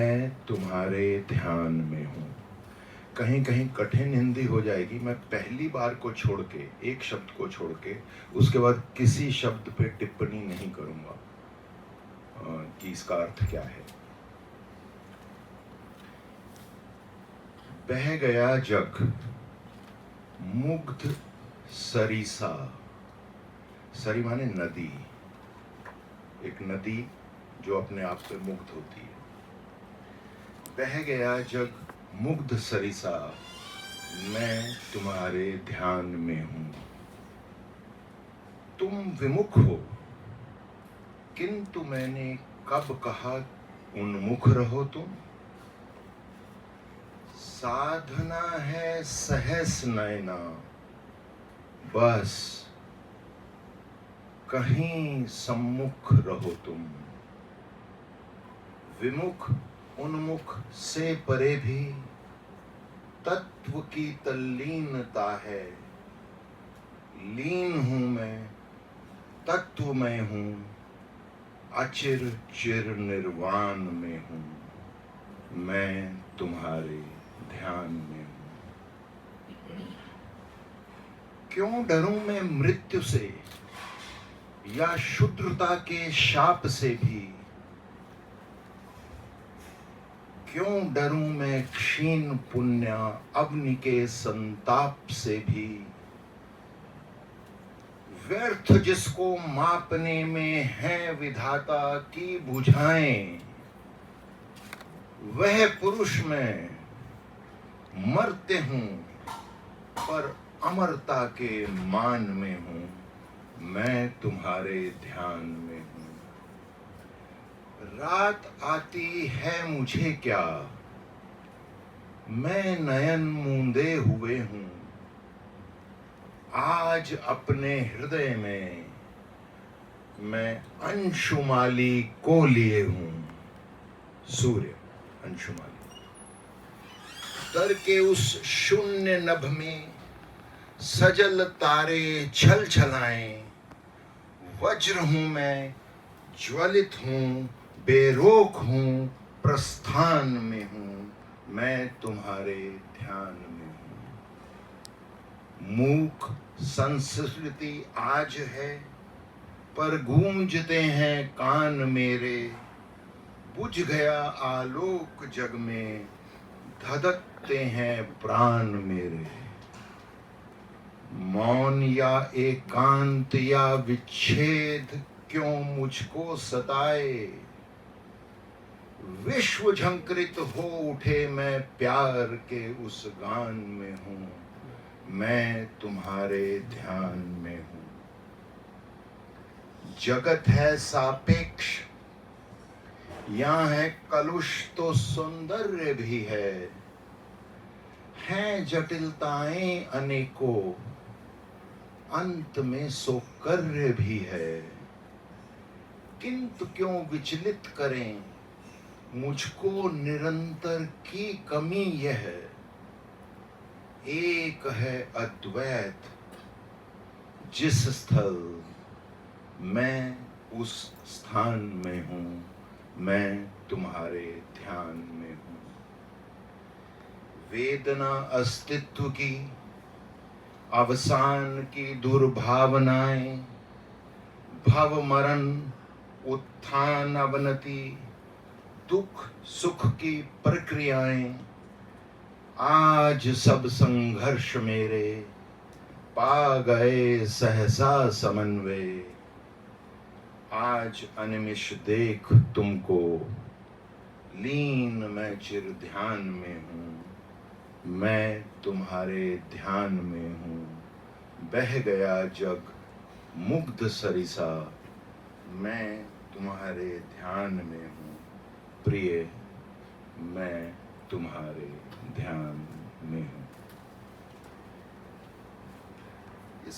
मैं तुम्हारे ध्यान में हूँ। कहीं कहीं कठिन हिंदी हो जाएगी। मैं पहली बार को छोड़ के, एक शब्द को छोड़ के, उसके बाद किसी शब्द पे टिप्पणी नहीं करूँगा कि इसका अर्थ क्या है। बह गया जग मुग्ध सरिसा। सरी माने नदी, एक नदी जो अपने आप पे मुग्ध होती है। बह गया जग मुग्ध सरिसा, मैं तुम्हारे ध्यान में हूं। तुम विमुख हो, किंतु मैंने कब कहा उन्मुख रहो तुम। साधना है सहस नयना, बस कहीं सम्मुख रहो तुम। विमुख उन्मुख से परे भी तत्व की तल्लीनता है। लीन हूं मैं, तत्व में हूं, अचिर चिर निर्वाण में हूं। मैं तुम्हारे ध्यान में हूं। क्यों डरूं मैं मृत्यु से या शूद्रता के शाप से भी। क्यों डरूं मैं क्षीण पुण्य अग्नि के संताप से भी। व्यर्थ जिसको मापने में है विधाता की बुझाएं, वह पुरुष में मरते हूं पर अमरता के मान में हूं। मैं तुम्हारे ध्यान में हूं। रात आती है मुझे क्या, मैं नयन मूंदे हुए हूं। आज अपने हृदय में मैं अंशुमाली को लिए हूं। सूर्य अंशुमाली तर के उस शून्य नभ में सजल तारे छल छलाएं। वज्र हूं मैं, ज्वलित हूं, बेरोक हूं, प्रस्थान में हूं। मैं तुम्हारे ध्यान में हूं। मूक संस्कृति आज है पर गूंजते हैं कान मेरे। बुझ गया आलोक जग में, धधकते हैं प्राण मेरे। मौन या एकांत या विच्छेद क्यों मुझको सताए। विश्व झंकृत हो उठे मैं प्यार के उस गान में हूं। मैं तुम्हारे ध्यान में हूं। जगत है सापेक्ष, यहाँ है कलुष तो सौंदर्य भी है। हैं जटिलताएं अनेकों, अंत में सौकर्य भी है। किंतु क्यों विचलित करें मुझको निरंतर की कमी यह। एक है अद्वैत जिस स्थल, मैं उस स्थान में हूं। मैं तुम्हारे ध्यान में हूं। वेदना अस्तित्व की, अवसान की दुर्भावनाएं, भव मरण उत्थान अवनति, दुख सुख की प्रक्रियाएं। आज सब संघर्ष मेरे पा गए सहसा समन्वय। आज अनिमिष देख तुमको, लीन मैं चिर ध्यान में हूं। मैं तुम्हारे ध्यान में हूं। बह गया जग मुग्ध सरिसा, मैं तुम्हारे ध्यान में हूं। प्रिय, मैं तुम्हारे ध्यान में हूं।